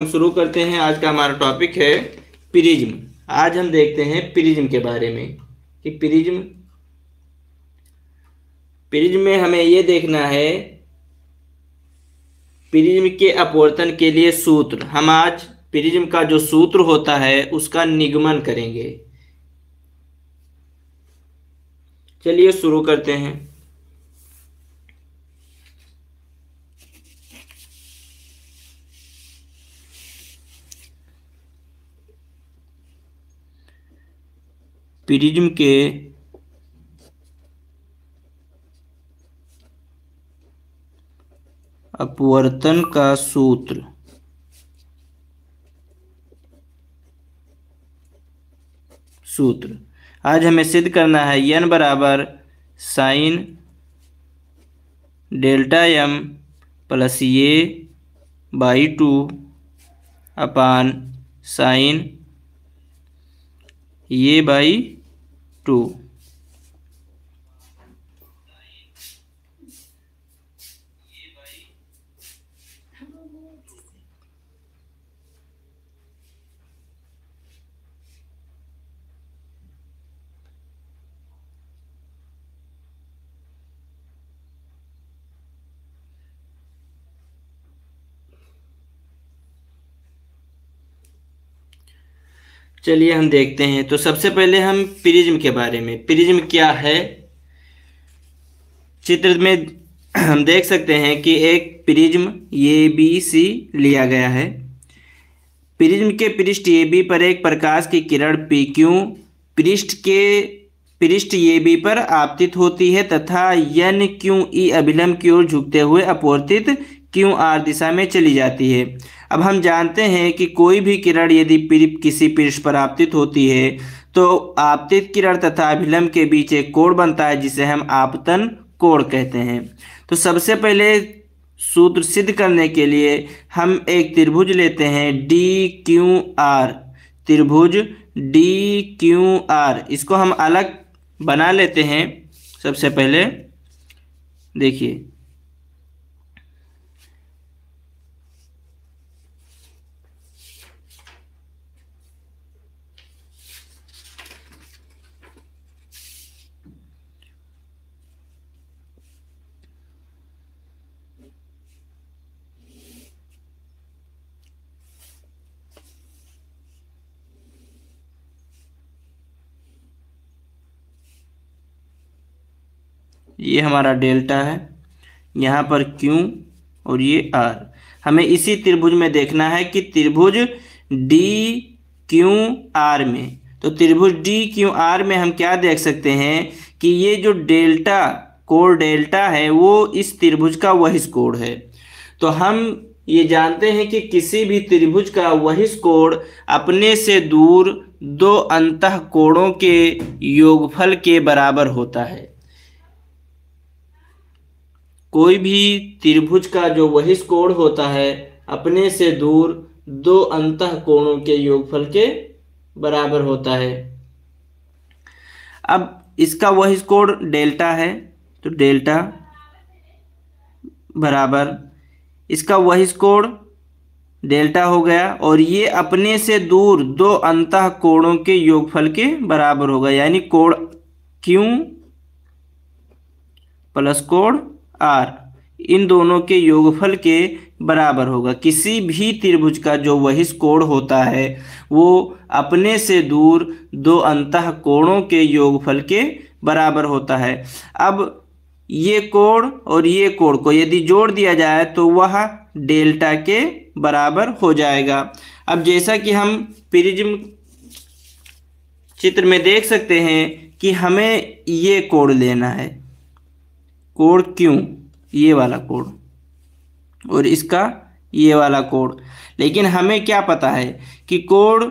हम शुरू करते हैं। आज का हमारा टॉपिक है प्रिज्म। आज हम देखते हैं प्रिज्म के बारे में कि प्रिज्म में हमें ये देखना है प्रिज्म के अपवर्तन के लिए सूत्र। हम आज प्रिज्म का जो सूत्र होता है उसका निगमन करेंगे। चलिए शुरू करते हैं। प्रिज्म के अपवर्तन का सूत्र। आज हमें सिद्ध करना है n बराबर साइन डेल्टा m प्लस ये बाई 2 अपान साइन ये बाई 2। चलिए हम देखते हैं। तो सबसे पहले हम प्रिज्म के बारे में, प्रिज्म क्या है। चित्र में हम देख सकते हैं कि एक प्रिज्म ए बी सी लिया गया है। प्रिज्म के पृष्ठ ए बी पर एक प्रकाश की किरण पी क्यू पृष्ठ ए बी पर आपतित होती है तथा एन क्यू ई अभिलंब की ओर झुकते हुए अपवर्तित क्यू आर दिशा में चली जाती है। अब हम जानते हैं कि कोई भी किरण यदि किसी पृष्ठ पर आपतित होती है तो आपतित किरण तथा अभिलंब के बीच एक कोण बनता है जिसे हम आपतन कोण कहते हैं। तो सबसे पहले सूत्र सिद्ध करने के लिए हम एक त्रिभुज लेते हैं डी क्यू आर। त्रिभुज डी क्यू आर, इसको हम अलग बना लेते हैं। सबसे पहले देखिए, ये हमारा डेल्टा है, यहाँ पर क्यू और ये आर। हमें इसी त्रिभुज में देखना है कि त्रिभुज डी क्यू आर में, तो त्रिभुज डी क्यू आर में हम क्या देख सकते हैं कि ये जो डेल्टा कोण डेल्टा है वो इस त्रिभुज का वहिष कोण है। तो हम ये जानते हैं कि किसी भी त्रिभुज का वहिष कोण अपने से दूर दो अंतः कोणों के योगफल के बराबर होता है। कोई भी त्रिभुज का जो वहिष कोण होता है अपने से दूर दो अंतः कोणों के योगफल के बराबर होता है। अब इसका वहिष कोण डेल्टा है तो डेल्टा बराबर इसका वहिष कोण डेल्टा हो गया और ये अपने से दूर दो अंतः कोणों के योगफल के बराबर होगा, यानी कोण क्यू प्लस कोण आर इन दोनों के योगफल के बराबर होगा। किसी भी त्रिभुज का जो वहिष कोण होता है वो अपने से दूर दो अंतः कोणों के योगफल के बराबर होता है। अब ये कोण और ये कोण को यदि जोड़ दिया जाए तो वह डेल्टा के बराबर हो जाएगा। अब जैसा कि हम प्रिज्म चित्र में देख सकते हैं कि हमें ये कोण लेना है, कोण क्यू, ये वाला कोण, और इसका ये वाला कोण। लेकिन हमें क्या पता है कि कोण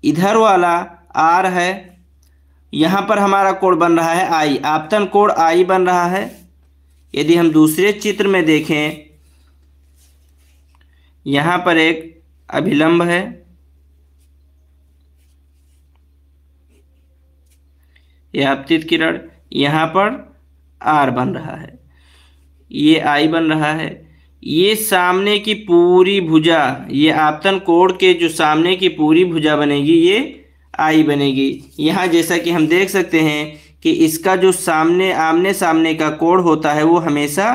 इधर वाला आर है, यहाँ पर हमारा कोण बन रहा है आई, आपतन कोण आई बन रहा है। यदि हम दूसरे चित्र में देखें, यहाँ पर एक अभिलंब है, यह आपतित किरण, यहाँ पर आर बन रहा है, ये आई बन रहा है। ये सामने की पूरी भुजा, ये आपतन कोण के जो सामने की पूरी भुजा बनेगी ये आई बनेगी। यहाँ जैसा कि हम देख सकते हैं कि इसका जो सामने आमने सामने का कोण होता है वो हमेशा,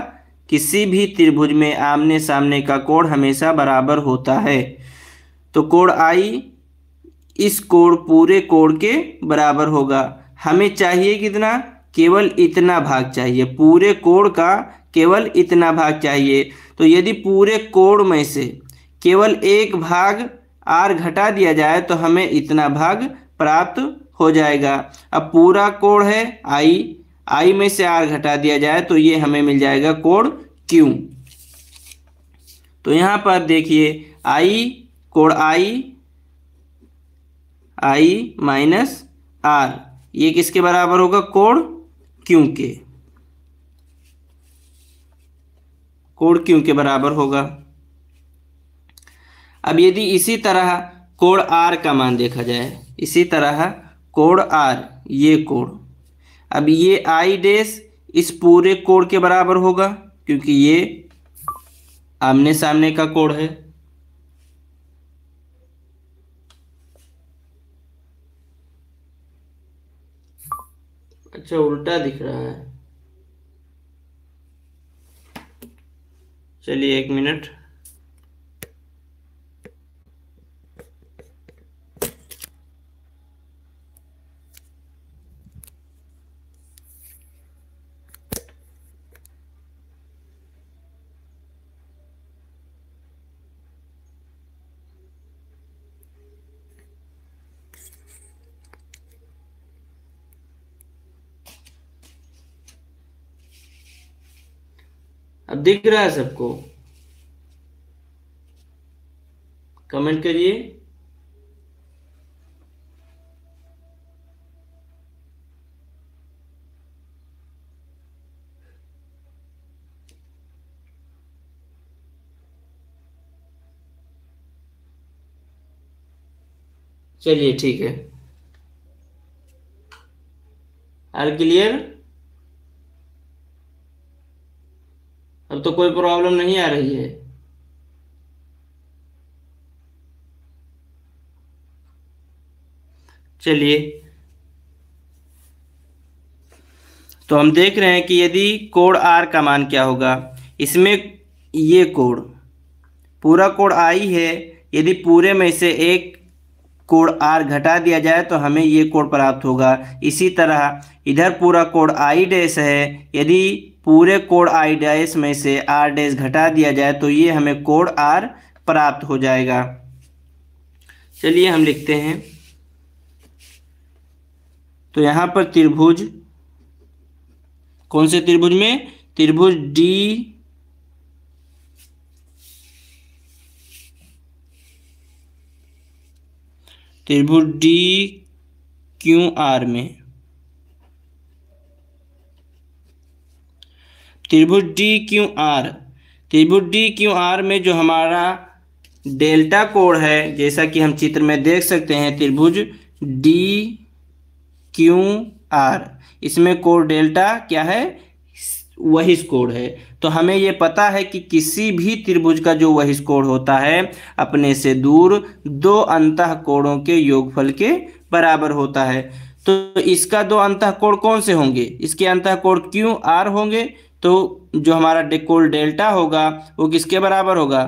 किसी भी त्रिभुज में आमने सामने का कोण हमेशा बराबर होता है। तो कोण आई इस कोण पूरे कोण के बराबर होगा। हमें चाहिए कितना, केवल इतना भाग चाहिए, पूरे कोण का केवल इतना भाग चाहिए। तो यदि पूरे कोण में से केवल एक भाग आर घटा दिया जाए तो हमें इतना भाग प्राप्त हो जाएगा। अब पूरा कोण है आई, आई में से आर घटा दिया जाए तो ये हमें मिल जाएगा कोण क्यू। तो यहाँ पर देखिए आई, कोण आई माइनस आर, ये किसके बराबर होगा, कोण क्यू के, कोण क्यू के बराबर होगा। अब यदि इसी तरह कोण आर का मान देखा जाए, इसी तरह कोण आर, ये कोण, अब ये आई डैश इस पूरे कोण के बराबर होगा क्योंकि ये आमने सामने का कोण है। अच्छा उल्टा दिख रहा है, चलिए 1 मिनट। अब दिख रहा है सबको, कमेंट करिए। चलिए ठीक है, आर क्लियर। अब तो कोई प्रॉब्लम नहीं आ रही है। चलिए तो हम देख रहे हैं कि यदि कोण आर का मान क्या होगा, इसमें ये कोण, पूरा कोण आई है, यदि पूरे में से एक कोण आर घटा दिया जाए तो हमें ये कोण प्राप्त होगा। इसी तरह इधर पूरा कोण आई डैश है, यदि पूरे कोण आई डैश में से आर डैश घटा दिया जाए तो ये हमें कोण आर प्राप्त हो जाएगा। चलिए हम लिखते हैं, तो यहाँ पर त्रिभुज, कौन से त्रिभुज में, त्रिभुज डी क्यू आर में, त्रिभुज डी क्यू आर में जो हमारा डेल्टा कोण है, जैसा कि हम चित्र में देख सकते हैं, त्रिभुज डी क्यू आर, इसमें कोण डेल्टा क्या है, वहिष कोण है। तो हमें ये पता है कि किसी भी त्रिभुज का जो वहिष कोण होता है अपने से दूर दो अंतः कोणों के योगफल के बराबर होता है। तो इसका दो अंतः कोण कौन से होंगे, इसके अंतः कोण क्यू आर होंगे। तो जो हमारा कोण डेल्टा होगा वो किसके बराबर होगा,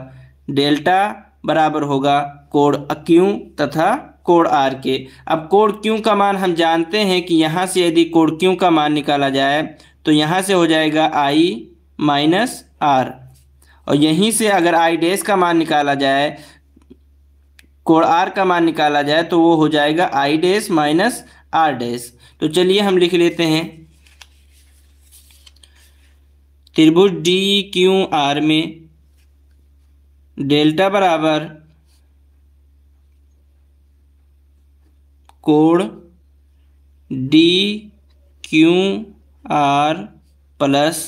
डेल्टा बराबर होगा कोण क्यू तथा कोण आर के। अब कोण क्यू का मान हम जानते हैं कि यहाँ से यदि कोण क्यू का मान निकाला जाए तो यहाँ से हो जाएगा आई माइनस आर, और यहीं से अगर आई डैश का मान निकाला जाए, कोण आर का मान निकाला जाए तो वो हो जाएगा I dash minus R dash. तो चलिए हम लिख लेते हैं, त्रिभुज डी क्यू आर में डेल्टा बराबर कोण डी क्यू आर प्लस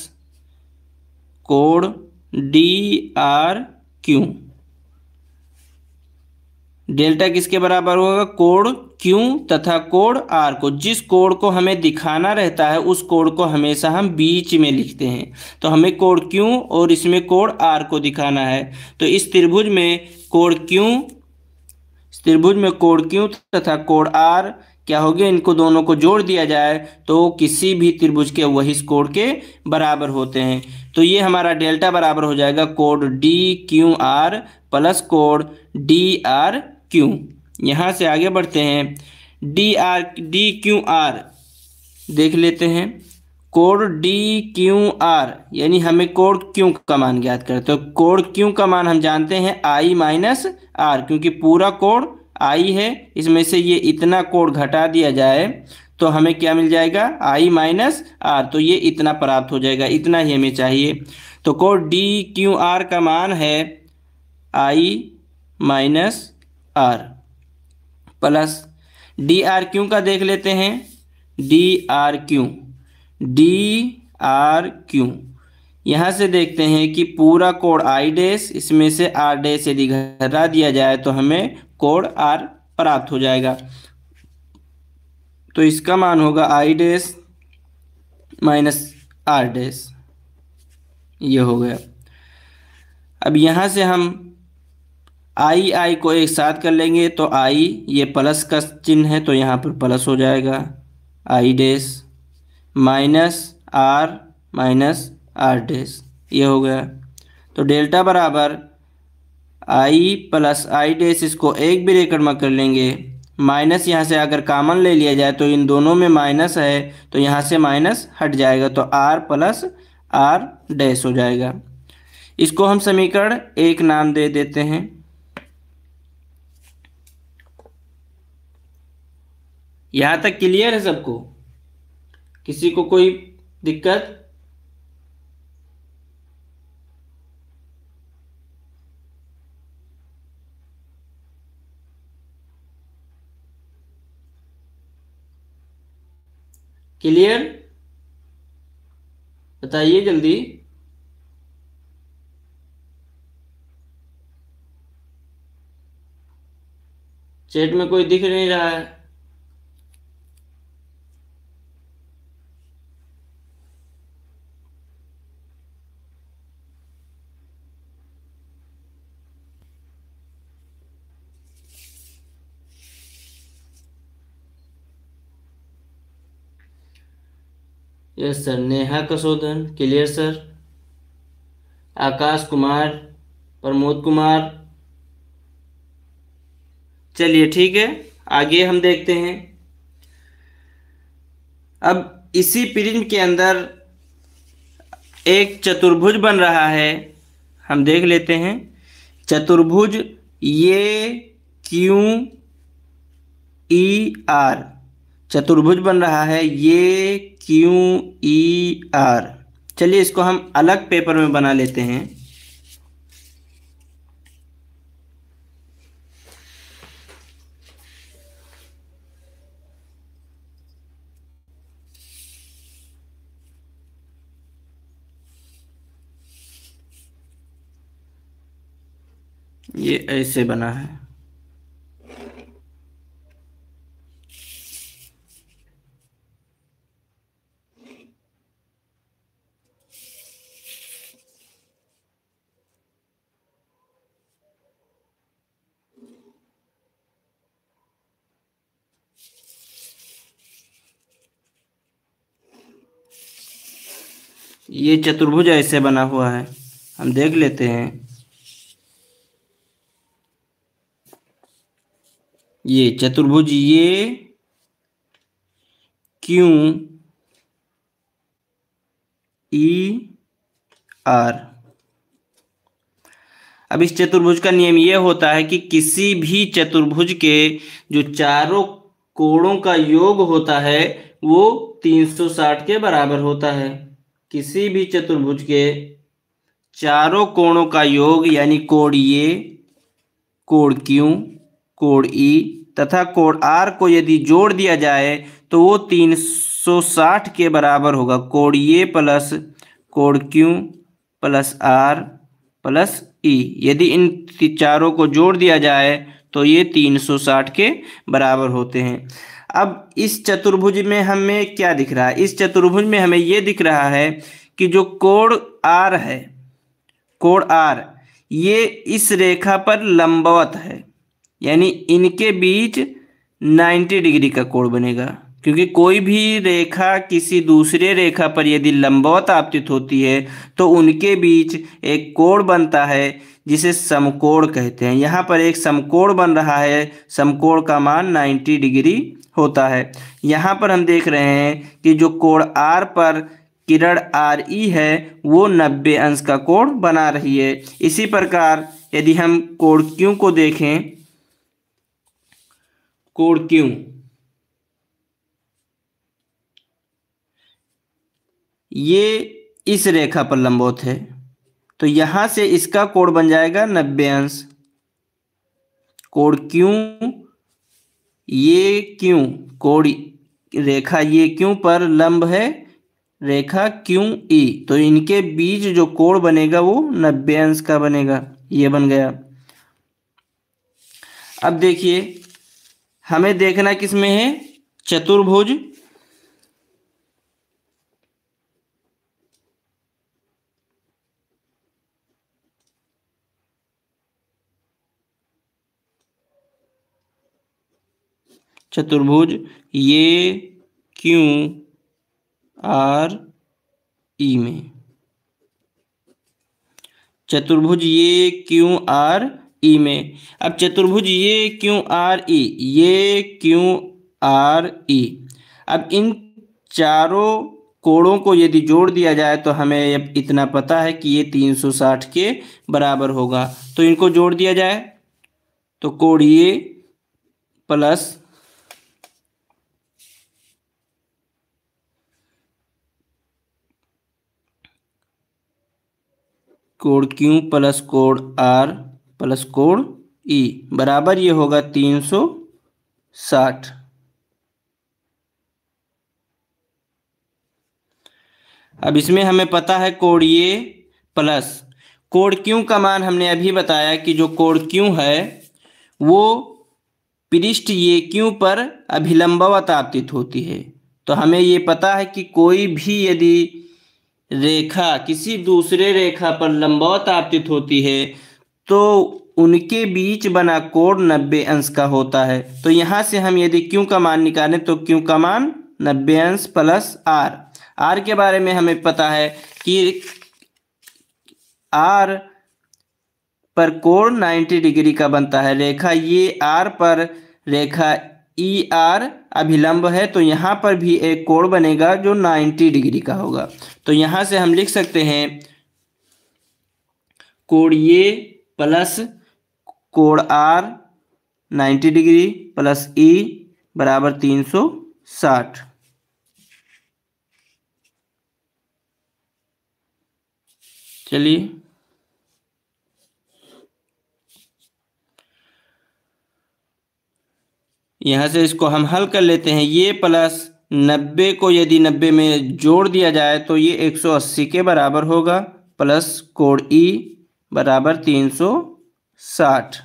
कोण डी आर क्यू। डेल्टा किसके बराबर होगा? कोण क्यू तथा कोण आर को, जिस कोण को हमें दिखाना रहता है उस कोण को हमेशा हम बीच में लिखते हैं। तो हमें कोण क्यू और इसमें कोण आर को दिखाना है। तो इस त्रिभुज में कोण क्यू तथा कोण आर क्या हो गया? इनको दोनों को जोड़ दिया जाए तो किसी भी त्रिभुज के वहिष्ठ कोण के बराबर होते हैं। तो ये हमारा डेल्टा बराबर हो जाएगा कोण डी क्यू आर प्लस कोण डी आर क्यू। यहाँ से आगे बढ़ते हैं, डी क्यू आर देख लेते हैं। कोण डी क्यू आर यानी हमें कोण क्यू का मान ज्ञात करते हैं। तो कोण क्यू का मान हम जानते हैं आई माइनस आर, क्योंकि पूरा कोण आई है, इसमें से ये इतना कोण घटा दिया जाए तो हमें क्या मिल जाएगा? आई माइनस आर। तो ये इतना प्राप्त हो जाएगा, इतना ही हमें चाहिए। तो कोण डी क्यू आर का मान है I minus R plus D R Q का देख लेते हैं। डी आर क्यू यहाँ से देखते हैं कि पूरा कोण आई डैश, इसमें से आर डैश यदि घटा दिया जाए तो हमें कोण आर प्राप्त हो जाएगा। तो इसका मान होगा I dash minus R dash, ये हो गया। अब यहाँ से हम आई को एक साथ कर लेंगे तो आई, ये प्लस का चिन्ह है तो यहाँ पर प्लस हो जाएगा, I dash minus R dash, ये हो गया। तो डेल्टा बराबर आई प्लस आई डैश, इसको एक भी ब्रैकेट में कर लेंगे, माइनस यहाँ से अगर कॉमन ले लिया जाए तो इन दोनों में माइनस है तो यहाँ से माइनस हट जाएगा तो आर प्लस आर डैश हो जाएगा। इसको हम समीकरण 1 नाम दे देते हैं। यहाँ तक क्लियर है सबको? किसी को कोई दिक्कत? क्लियर? बताइए जल्दी। चैट में कोई दिख नहीं रहा है। Yes sir. नेहा कसोदन क्लियर सर। आकाश कुमार, प्रमोद कुमार, चलिए ठीक है, आगे हम देखते हैं। अब इसी प्रिज्म के अंदर एक चतुर्भुज बन रहा है, हम देख लेते हैं। चतुर्भुज ये क्यू ई आर, चतुर्भुज बन रहा है ये क्यू ई आर। चलिए इसको हम अलग पेपर में बना लेते हैं। ये ऐसे बना है। ये चतुर्भुज ऐसे बना हुआ है, हम देख लेते हैं। ये चतुर्भुज ये क्यू ई आर। अब इस चतुर्भुज का नियम ये होता है कि किसी भी चतुर्भुज के जो चारों कोणों का योग होता है वो 360 के बराबर होता है। किसी भी चतुर्भुज के चारों कोणों का योग यानी कोण ये, कोण क्यू, कोण ई तथा कोण आर को यदि जोड़ दिया जाए तो वो 360 के बराबर होगा। कोण ये प्लस कोण क्यू प्लस आर प्लस ई, यदि इन चारों को जोड़ दिया जाए तो ये 360 के बराबर होते हैं। अब इस चतुर्भुज में हमें क्या दिख रहा है? इस चतुर्भुज में हमें ये दिख रहा है कि जो कोण आर है, कोण आर, ये इस रेखा पर लंबवत है, यानी इनके बीच 90 डिग्री का कोण बनेगा। क्योंकि कोई भी रेखा किसी दूसरे रेखा पर यदि लंबवत आपतित होती है तो उनके बीच एक कोण बनता है जिसे समकोण कहते हैं। यहाँ पर एक समकोण बन रहा है, समकोण का मान 90 डिग्री होता है। यहाँ पर हम देख रहे हैं कि जो कोण आर पर किरण आर ई है वो 90 अंश का कोण बना रही है। इसी प्रकार यदि हम कोण क्यू को देखें, कोण क्यू, ये इस रेखा पर लंबवत है, तो यहां से इसका कोण बन जाएगा 90 अंश। कोण क्यू, ये क्यू, कोण रेखा ये क्यू पर लंब है रेखा क्यू ई, तो इनके बीच जो कोण बनेगा वो 90 अंश का बनेगा। ये बन गया। अब देखिए हमें देखना किसमें है? चतुर्भुज चतुर्भुज ये क्यू आर ई में, चतुर्भुज ये क्यू आर ई में। अब चतुर्भुज ये क्यू आर ई, ये क्यू आर ई, अब इन चारों कोणों को यदि जोड़ दिया जाए तो हमें अब इतना पता है कि ये 360 के बराबर होगा। तो इनको जोड़ दिया जाए तो कोण ये प्लस कोण क्यू प्लस कोण आर प्लस कोण ई बराबर ये होगा 360। अब इसमें हमें पता है कोण ये प्लस कोण क्यू का मान हमने अभी बताया कि जो कोण क्यू है वो पृष्ठ ये क्यू पर अभिलंबवत आपतित होती है। तो हमें ये पता है कि कोई भी यदि रेखा किसी दूसरे रेखा पर लंबवत आपतित होती है तो उनके बीच बना कोण 90 अंश का होता है। तो यहाँ से हम यदि क्यू का मान निकालें तो क्यू का मान 90 अंश प्लस आर। आर के बारे में हमें पता है कि आर पर कोण 90 डिग्री का बनता है। रेखा ये आर पर रेखा ई आर अभिलंब है, तो यहाँ पर भी एक कोण बनेगा जो 90 डिग्री का होगा। तो यहाँ से हम लिख सकते हैं कोण ये प्लस कोण आर 90 डिग्री प्लस ई बराबर 360। चलिए यहाँ से इसको हम हल कर लेते हैं। ये प्लस 90 को यदि 90 में जोड़ दिया जाए तो ये 180 के बराबर होगा, प्लस कोण ई बराबर 360।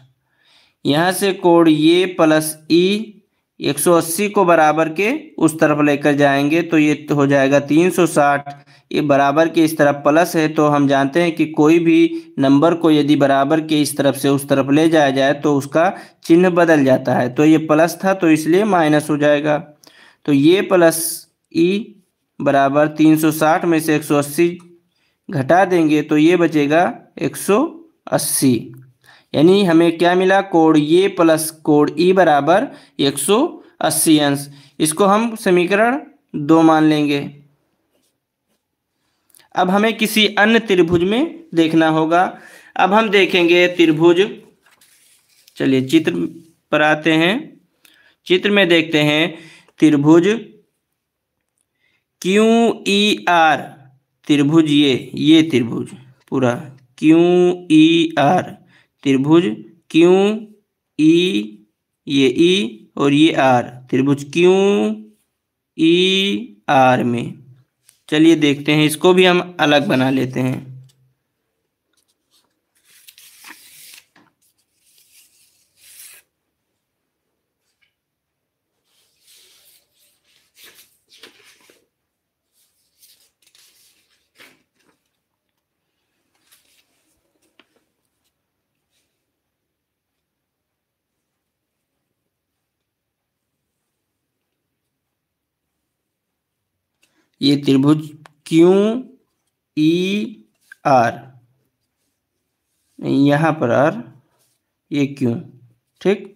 यहाँ से कोण ये प्लस ई 180 को बराबर के उस तरफ लेकर जाएंगे तो ये हो जाएगा 360। ये बराबर के इस तरफ प्लस है, तो हम जानते हैं कि कोई भी नंबर को यदि बराबर के इस तरफ से उस तरफ ले जाया जाए तो उसका चिन्ह बदल जाता है। तो ये प्लस था तो इसलिए माइनस हो जाएगा। तो ये प्लस ई बराबर 360 में से 180 घटा देंगे तो ये बचेगा 180। यानी हमें क्या मिला? कोण ये प्लस कोण ई बराबर 180 अंश। इसको हम समीकरण 2 मान लेंगे। अब हमें किसी अन्य त्रिभुज में देखना होगा। अब हम देखेंगे त्रिभुज, चलिए चित्र पर आते हैं। चित्र में देखते हैं त्रिभुज क्यू ई आर, त्रिभुज ये त्रिभुज पूरा क्यू ई आर, त्रिभुज क्यू ई, ये ई और ये आर, त्रिभुज क्यू ई आर में। चलिए देखते हैं, इसको भी हम अलग बना लेते हैं। ये त्रिभुज क्यू ई आर, यहाँ पर आर, ये क्यू, ठीक।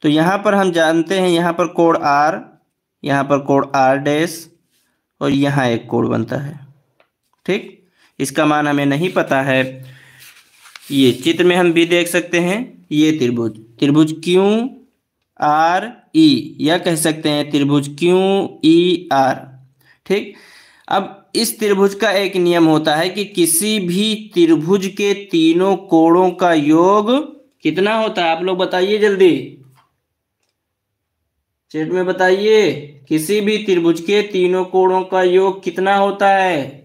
तो यहाँ पर हम जानते हैं यहाँ पर कोण आर, यहाँ पर कोण आर डैश, और यहाँ एक कोण बनता है, ठीक। इसका मान हमें नहीं पता है। ये चित्र में हम भी देख सकते हैं, ये त्रिभुज, त्रिभुज क्यू आर ई, या कह सकते हैं त्रिभुज क्यू ई आर, ठीक। अब इस त्रिभुज का एक नियम होता है कि किसी भी त्रिभुज के तीनों कोणों का योग कितना होता है, आप लोग बताइए जल्दी, चैट में बताइए। किसी भी त्रिभुज के तीनों कोणों का योग कितना होता है?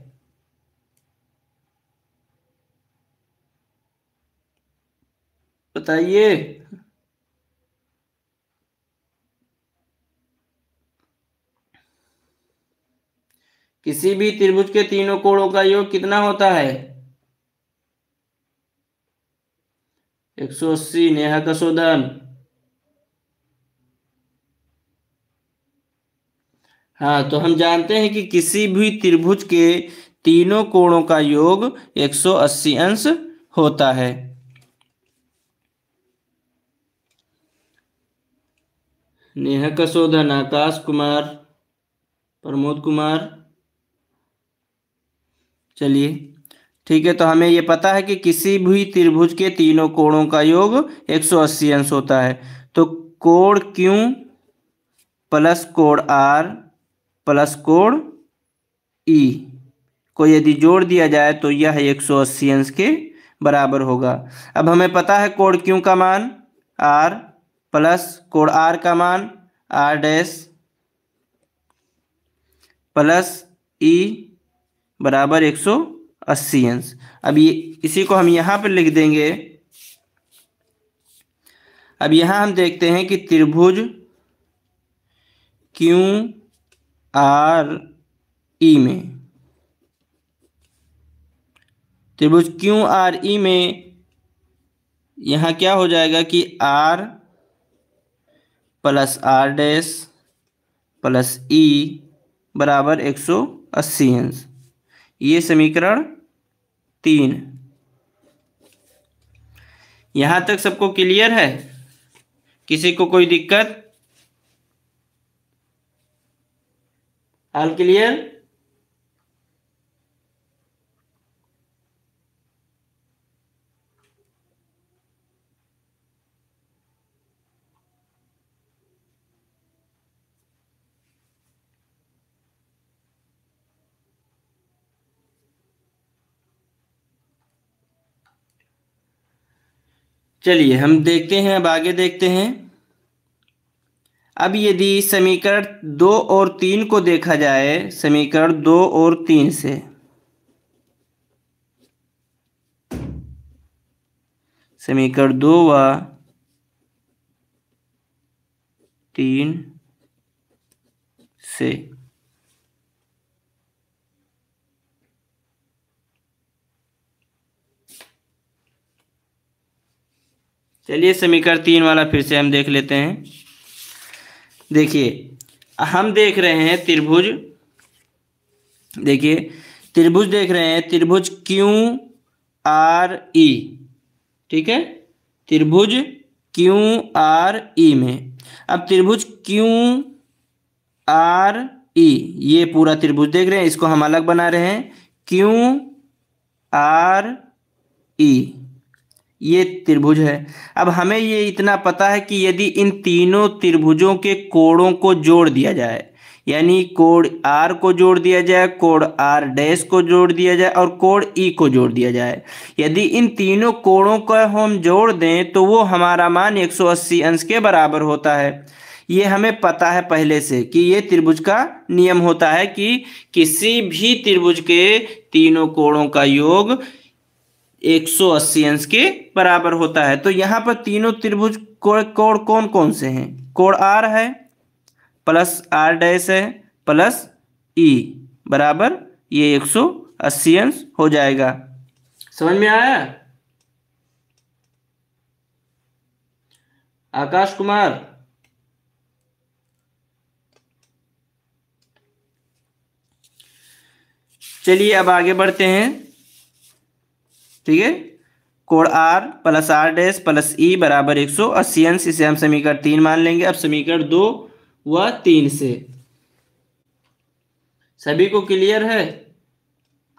बताइए। किसी भी त्रिभुज के तीनों कोणों का योग कितना होता है? 180। नेहा कसोदन, हाँ, तो हम जानते हैं कि किसी भी त्रिभुज के तीनों कोणों का योग 180 अंश होता है। नेहा कसोदन, आकाश कुमार, प्रमोद कुमार, चलिए ठीक है। तो हमें ये पता है कि किसी भी त्रिभुज के तीनों कोणों का योग 180 अंश होता है। तो कोण क्यू प्लस कोण आर प्लस कोण ई को यदि जोड़ दिया जाए तो यह 180 अंश के बराबर होगा। अब हमें पता है कोण क्यू का मान आर प्लस कोण आर का मान आर डैश प्लस ई बराबर 180 अंश। अब ये इसी को हम यहाँ पर लिख देंगे। अब यहाँ हम देखते हैं कि त्रिभुज क्यू आर ई में, त्रिभुज क्यू आर ई में यहाँ क्या हो जाएगा कि R plus R dash plus E बराबर 180 अंश। ये समीकरण 3। यहाँ तक सबको क्लियर है? किसी को कोई दिक्कत? All clear? चलिए हम देखते हैं, अब आगे देखते हैं। अब यदि समीकरण 2 और 3 को देखा जाए, समीकरण 2 और 3 से, समीकरण 2 व 3 से, चलिए समीकरण 3 वाला फिर से हम देख लेते हैं। देखिए हम देख रहे हैं त्रिभुज, देखिए त्रिभुज देख रहे हैं, त्रिभुज क्यू आर ई, ठीक है, त्रिभुज क्यू आर ई में। अब त्रिभुज क्यू आर ई, ये पूरा त्रिभुज देख रहे हैं, इसको हम अलग बना रहे हैं, क्यू आर ई, ये त्रिभुज है। अब हमें ये इतना पता है कि यदि इन तीनों त्रिभुजों के कोणों को जोड़ दिया जाए, यानी कोण आर को जोड़ दिया जाए, कोण आर डैश को जोड़ दिया जाए और कोण ई को जोड़ दिया जाए, यदि इन तीनों कोणों को हम जोड़ दें तो वो हमारा मान 180 अंश के बराबर होता है। ये हमें पता है पहले से कि ये त्रिभुज का नियम होता है कि किसी भी त्रिभुज के तीनों कोणों का योग 180 अंश के बराबर होता है। तो यहाँ पर तीनों त्रिभुज कोण कौन कौन से हैं? कोण आर है प्लस आर डैश है प्लस ई बराबर ये 180 अंश हो जाएगा। समझ में आया? आकाश कुमार, चलिए अब आगे बढ़ते हैं। ठीक है, कोण R plus R dash plus E बराबर 180 अंश, इसे हम समीकरण 3 मान लेंगे। अब समीकरण 2 व 3 से सभी को क्लियर है?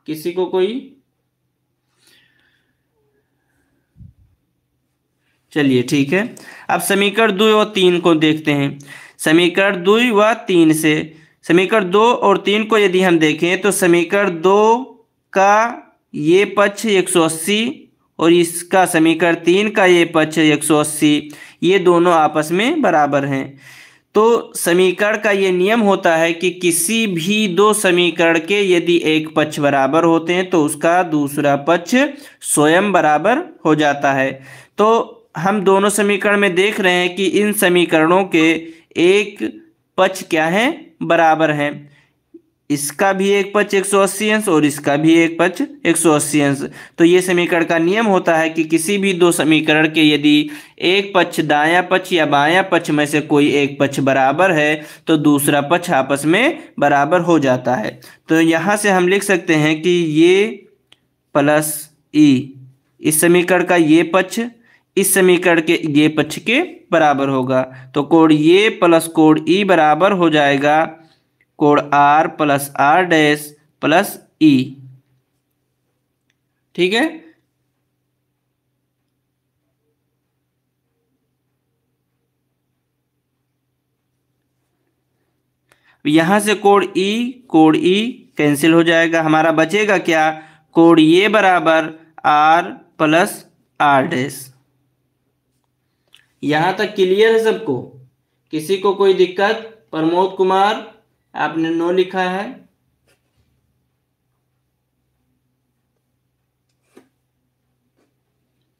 किसी को कोई? चलिए ठीक है, अब समीकरण 2 और 3 को देखते हैं। समीकरण 2 व 3 से समीकरण 2 और 3 को यदि हम देखें तो समीकरण 2 का ये पक्ष 180 और इसका समीकरण 3 का ये पक्ष 180, ये दोनों आपस में बराबर हैं। तो समीकरण का ये नियम होता है कि किसी भी दो समीकरण के यदि एक पक्ष बराबर होते हैं तो उसका दूसरा पक्ष स्वयं बराबर हो जाता है। तो हम दोनों समीकरण में देख रहे हैं कि इन समीकरणों के एक पक्ष क्या है, बराबर हैं। इसका भी एक पक्ष 180 अंश और इसका भी एक पक्ष 180 अंश। तो ये समीकरण का नियम होता है कि किसी भी दो समीकरण के यदि एक पक्ष दायां पक्ष या बायां पक्ष में से कोई एक पक्ष बराबर है तो दूसरा पक्ष आपस में बराबर हो जाता है। तो यहाँ से हम लिख सकते हैं कि ये प्लस ई, इस समीकरण का ये पक्ष इस समीकरण के ये पक्ष के बराबर होगा। तो कोण ये प्लस कोण ई बराबर हो जाएगा कोण R plus R dash plus E। ठीक है, यहां से कोण E कैंसिल हो जाएगा, हमारा बचेगा क्या, कोण ये बराबर R प्लस R डैश। यहां तक क्लियर है सबको? किसी को कोई दिक्कत? प्रमोद कुमार आपने नो लिखा है।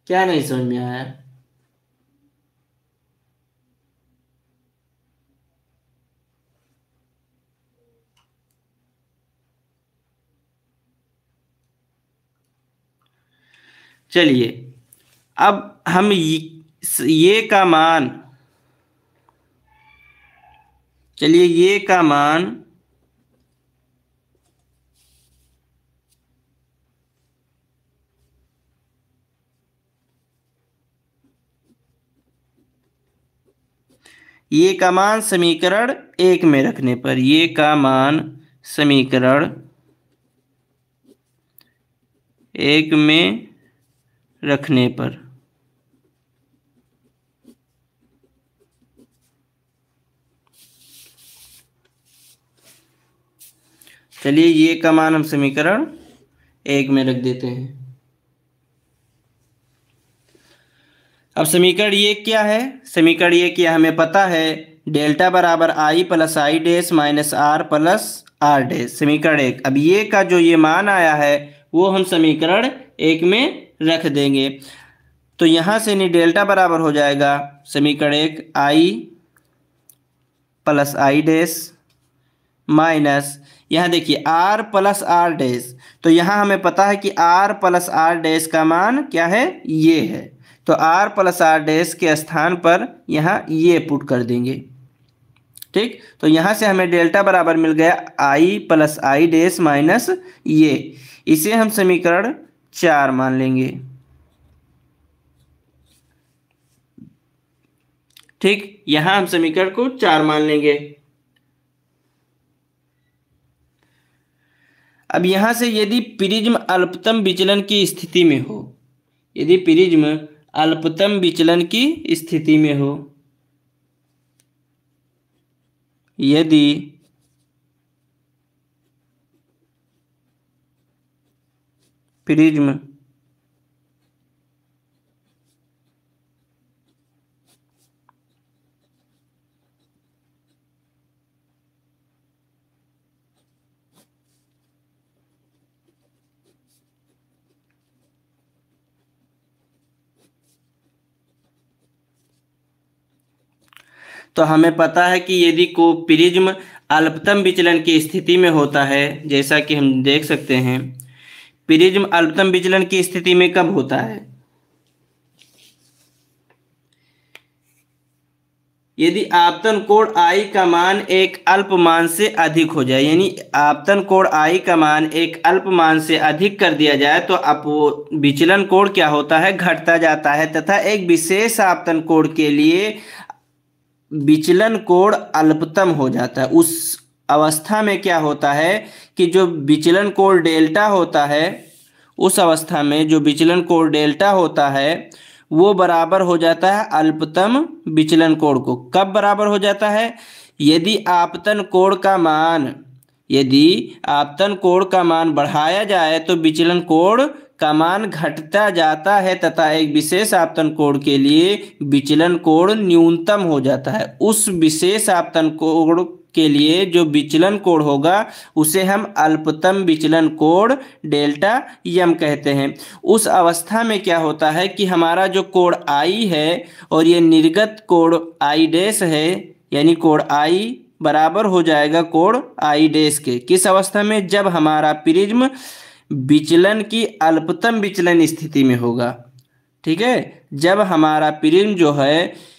क्या नहीं समझ में आया? चलिए अब हम ये का मान, चलिए ये का मान ये का मान समीकरण 1 में रखने पर, ये का मान समीकरण 1 में रखने पर चलिए ये का मान हम समीकरण 1 में रख देते हैं। अब समीकरण ये क्या है? समीकरण ये क्या हमें पता है, डेल्टा बराबर I plus I dash minus R plus R dash, समीकरण 1। अब ये का जो ये मान आया है वो हम समीकरण 1 में रख देंगे। तो यहाँ से नहीं डेल्टा बराबर हो जाएगा समीकरण 1 आई प्लस आई डैश माइनस, यहाँ देखिए आर प्लस आर डैश, तो यहाँ हमें पता है कि आर प्लस आर डैश का मान क्या है, ये है। तो आर प्लस आर डैश के स्थान पर यहाँ ये पुट कर देंगे। ठीक, तो यहाँ से हमें डेल्टा बराबर मिल गया आई प्लस आई डैश माइनस ये, इसे हम समीकरण 4 मान लेंगे। ठीक, यहाँ हम समीकरण को 4 मान लेंगे। अब यहाँ से यदि प्रिज्म अल्पतम विचलन की स्थिति में हो, यदि प्रिज्म अल्पतम विचलन की स्थिति में हो, यदि प्रिज्म तो हमें पता है कि यदि को प्रिज्म अल्पतम विचलन की स्थिति में होता है, जैसा कि हम देख सकते हैं प्रिज्म अल्पतम विचलन की स्थिति में कब होता है, यदि आपतन कोण आई का मान एक अल्प मान से अधिक हो जाए, यानी आपतन कोण आई का मान एक अल्प मान से अधिक कर दिया जाए तो अब विचलन कोण क्या होता है, घटता जाता है, तथा एक विशेष आपतन कोण के लिए विचलन कोण अल्पतम हो जाता है। उस अवस्था में क्या होता है कि जो विचलन कोण डेल्टा होता है, उस अवस्था में जो विचलन कोण डेल्टा होता है वो बराबर हो जाता है अल्पतम विचलन कोण को। कब बराबर हो जाता है? यदि आपतन कोण का मान बढ़ाया जाए तो विचलन कोण का मान घटता जाता है तथा एक विशेष आपतन कोण के लिए विचलन कोण न्यूनतम हो जाता है। उस विशेष आपतन कोण के लिए जो विचलन कोण होगा उसे हम अल्पतम विचलन कोण डेल्टा यम कहते हैं। उस अवस्था में क्या होता है कि हमारा जो कोण आई है और ये निर्गत कोण आई डैश है, यानी कोण आई बराबर हो जाएगा कोण आई डैश के। किस अवस्था में? जब हमारा प्रिज्म विचलन की अल्पतम विचलन स्थिति में होगा। ठीक है, जब हमारा प्रिज्म जो है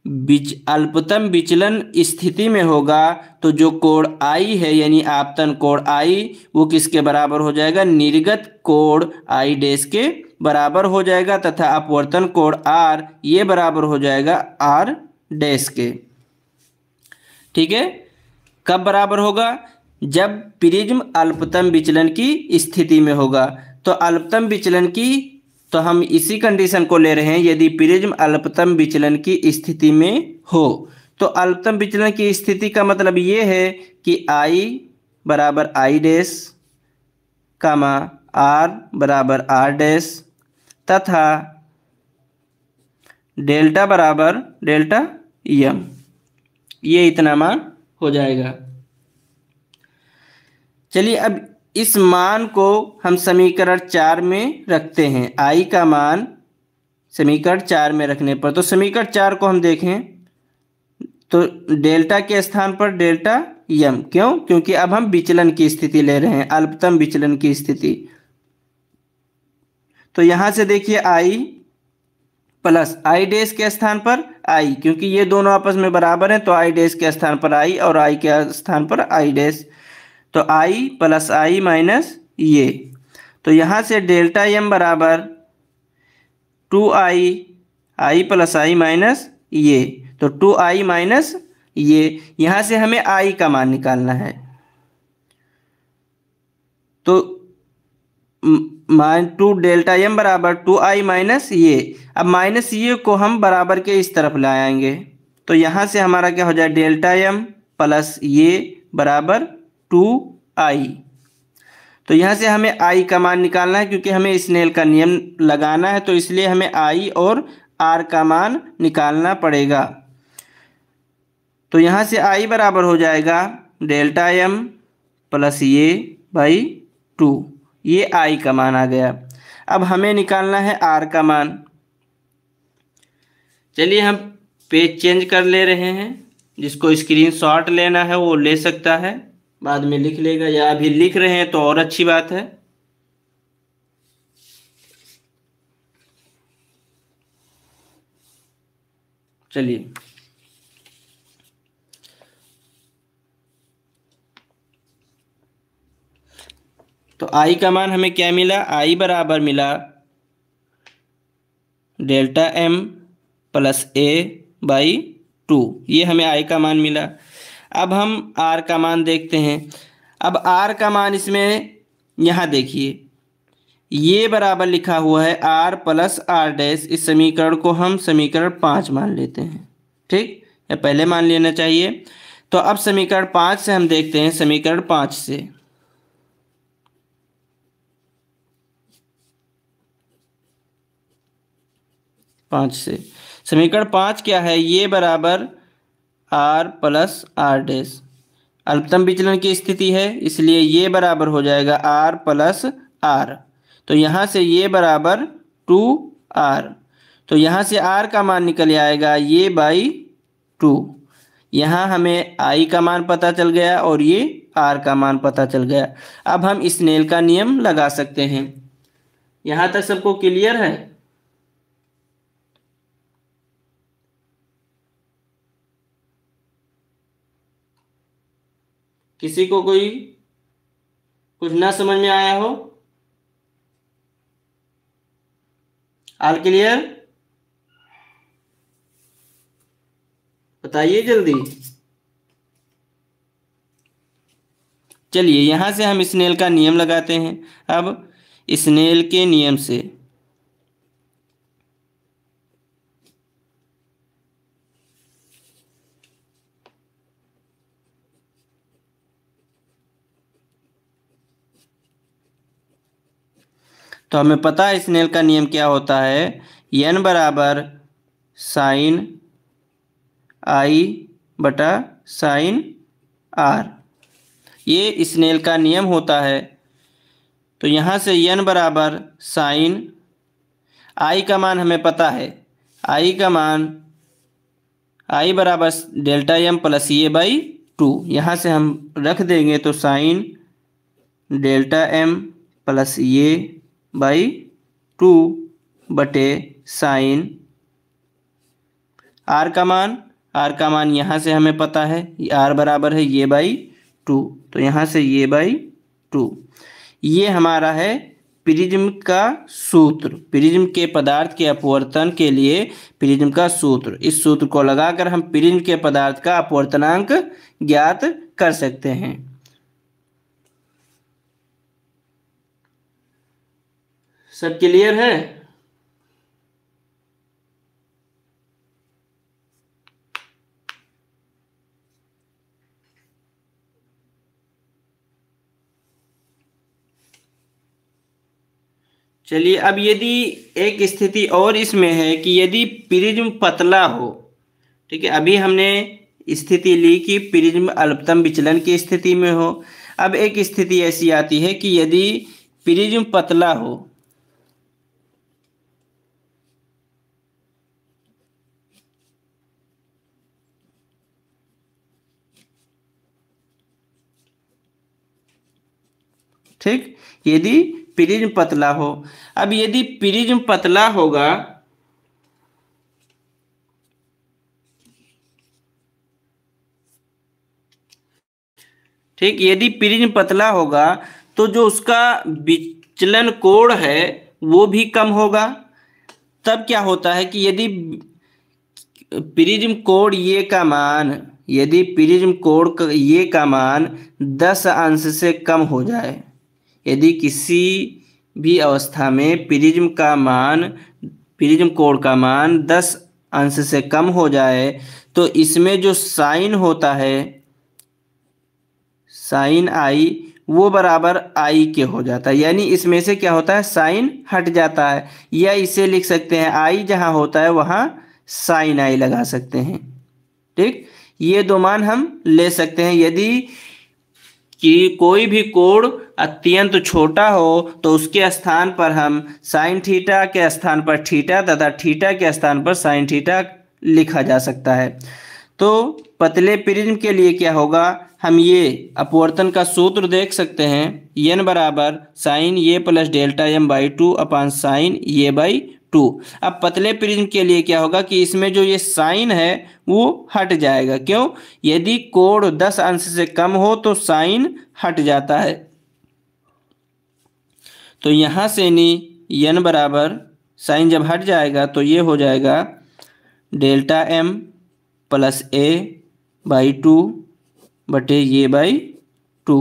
अल्पतम विचलन स्थिति में होगा तो जो कोण आई है यानी आपतन कोण आई वो किसके बराबर हो जाएगा? निर्गत कोण आई डैश के बराबर हो जाएगा तथा अपवर्तन कोण आर ये बराबर हो जाएगा आर डैश के। ठीक है, कब बराबर होगा? जब प्रिज्म अल्पतम विचलन की स्थिति में होगा। तो अल्पतम विचलन की, तो हम इसी कंडीशन को ले रहे हैं, यदि प्रिज्म अल्पतम विचलन की स्थिति में हो। तो अल्पतम विचलन की स्थिति का मतलब ये है कि आई बराबर आई डैश कामा आर बराबर आर डैश तथा डेल्टा बराबर डेल्टा यम, ये इतना मान हो जाएगा। चलिए अब इस मान को हम समीकरण 4 में रखते हैं। आई का मान समीकरण 4 में रखने पर, तो समीकरण 4 को हम देखें तो डेल्टा के स्थान पर डेल्टा यम, क्यों? क्योंकि अब हम विचलन की स्थिति ले रहे हैं, अल्पतम विचलन की स्थिति। तो यहां से देखिए आई प्लस आई डैश के स्थान पर आई, क्योंकि ये दोनों आपस में बराबर हैं तो आई डैश के स्थान पर आई और आई के स्थान पर आई डैश, तो आई प्लस आई माइनस ये। तो यहाँ से डेल्टा एम बराबर 2i आई प्लस आई माइनस ये, तो 2i माइनस ये। यहाँ से हमें i का मान निकालना है, तो मान 2 डेल्टा एम बराबर 2i माइनस ये। अब माइनस ये को हम बराबर के इस तरफ ले आएंगे, तो यहाँ से हमारा क्या हो जाए? डेल्टा एम प्लस ये बराबर 2i। तो यहाँ से हमें i का मान निकालना है, क्योंकि हमें स्नेल का नियम लगाना है, तो इसलिए हमें i और r का मान निकालना पड़ेगा। तो यहाँ से i बराबर हो जाएगा डेल्टा m प्लस ये बाई 2, ये i का मान आ गया। अब हमें निकालना है r का मान। चलिए हम पेज चेंज कर ले रहे हैं, जिसको स्क्रीनशॉट लेना है वो ले सकता है, बाद में लिख लेगा, या अभी लिख रहे हैं तो और अच्छी बात है। चलिए तो आई का मान हमें क्या मिला? आई बराबर मिला delta M plus A by 2, ये हमें आई का मान मिला। अब हम आर का मान देखते हैं। अब आर का मान इसमें यहाँ देखिए, ये बराबर लिखा हुआ है आर प्लस आर डैश। इस समीकरण को हम समीकरण 5 मान लेते हैं, ठीक, या पहले मान लेना चाहिए। तो अब समीकरण 5 से हम देखते हैं, समीकरण 5 से समीकरण 5 क्या है? ये बराबर आर प्लस आर डैश, अल्पतम विचलन की स्थिति है, इसलिए ये बराबर हो जाएगा आर प्लस आर। तो यहाँ से ये बराबर 2r, तो यहाँ से r का मान निकल आएगा ये बाई 2। यहाँ हमें i का मान पता चल गया और ये r का मान पता चल गया। अब हम स्नेल का नियम लगा सकते हैं। यहाँ तक सबको क्लियर है? किसी को कोई कुछ ना समझ में आया हो? All clear? बताइए जल्दी। चलिए यहां से हम स्नेल का नियम लगाते हैं। अब स्नेल के नियम से तो हमें पता है स्नेल का नियम क्या होता है। n बराबर साइन आई बटा साइन आर, ये स्नेल का नियम होता है। तो यहाँ से n बराबर साइन आई का मान हमें पता है, आई का मान आई बराबर डेल्टा एम प्लस ये बाई टू। यहाँ से हम रख देंगे तो साइन डेल्टा एम प्लस ये बाई टू बटे साइन आर का मान यहाँ से हमें पता है आर बराबर है ये बाई टू, तो यहाँ से ये बाई टू। ये हमारा है प्रिज्म का सूत्र, प्रिज्म के पदार्थ के अपवर्तन के लिए प्रिज्म का सूत्र। इस सूत्र को लगाकर हम प्रिज्म के पदार्थ का अपवर्तनांक ज्ञात कर सकते हैं। सब क्लियर है? चलिए अब यदि एक स्थिति और इसमें है कि यदि प्रिज्म पतला हो, ठीक है, अभी हमने स्थिति ली कि प्रिज्म अल्पतम विचलन की स्थिति में हो। अब एक स्थिति ऐसी आती है कि यदि प्रिज्म पतला हो, ठीक, यदि प्रिज्म पतला हो। अब यदि प्रिज्म पतला होगा ठीक, यदि प्रिज्म पतला होगा तो जो उसका विचलन कोण है वो भी कम होगा। तब क्या होता है कि यदि प्रिज्म कोण ये का मान, यदि प्रिज्म कोण ये का मान 10 अंश से कम हो जाए, यदि किसी भी अवस्था में प्रिज्म का मान, प्रिज्म कोण का मान 10 अंश से कम हो जाए, तो इसमें जो साइन होता है, साइन आई, वो बराबर आई के हो जाता है। यानी इसमें से क्या होता है, साइन हट जाता है। या इसे लिख सकते हैं आई जहां होता है वहां साइन आई लगा सकते हैं। ठीक, ये दो मान हम ले सकते हैं। यदि कि कोई भी कोण अत्यंत छोटा हो तो उसके स्थान पर हम साइन थीटा के स्थान पर थीटा तथा थीटा के स्थान पर साइन थीटा लिखा जा सकता है। तो पतले प्रिज्म के लिए क्या होगा, हम ये अपवर्तन का सूत्र देख सकते हैं, n बराबर साइन ये plus delta M by two upon sine ये बाई टू। अब पतले प्रिज्म के लिए क्या होगा कि इसमें जो ये साइन है वो हट जाएगा। क्यों? यदि कोण 10 अंश से कम हो तो साइन हट जाता है। तो यहाँ से नहीं n बराबर साइन जब हट जाएगा तो ये हो जाएगा delta M plus A by two बटे ये बाई टू।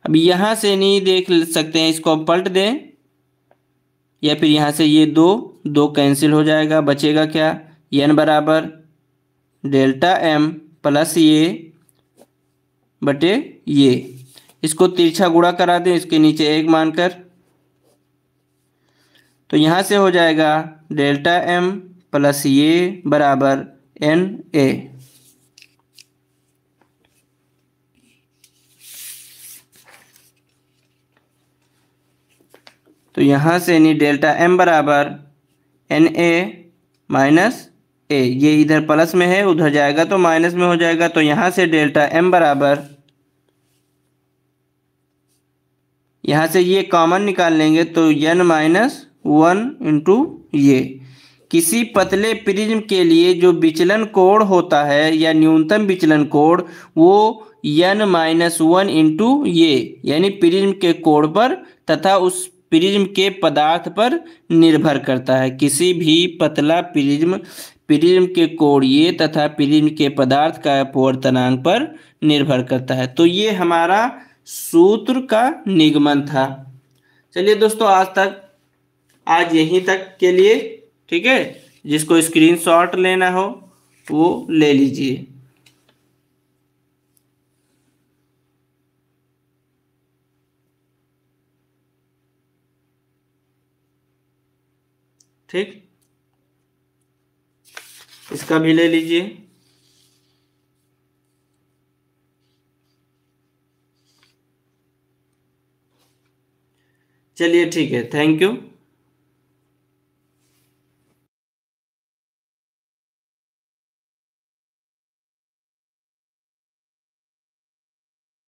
अब यहाँ से नहीं देख सकते हैं, इसको हम पलट दें या फिर यहाँ से ये दो कैंसिल हो जाएगा, बचेगा क्या, n बराबर डेल्टा एम प्लस ये बटे ये। इसको तिरछा गुणा करा दें इसके नीचे एक मानकर, तो यहाँ से हो जाएगा डेल्टा एम प्लस ये बराबर एन ए। तो यहाँ से नहीं डेल्टा एम बराबर एन ए माइनस ए, ये इधर प्लस में है उधर जाएगा तो माइनस में हो जाएगा। तो यहाँ से डेल्टा एम बराबर, यहाँ से ये कॉमन निकाल लेंगे तो n माइनस वन इंटू ये किसी पतले प्रिज्म के लिए जो विचलन कोण होता है या न्यूनतम विचलन कोण वो n-1 इंटू ये यानी प्रिज्म के कोण पर तथा उस प्रिज्म के पदार्थ पर निर्भर करता है। किसी भी पतला प्रिज्म के कोण ये तथा प्रिज्म के पदार्थ का अपवर्तनांक पर निर्भर करता है। तो ये हमारा सूत्र का निगमन था। चलिए दोस्तों, आज यहीं तक के लिए, ठीक है। जिसको स्क्रीनशॉट लेना हो वो ले लीजिए। ठीक, इसका भी ले लीजिए। चलिए ठीक है, थैंक यू।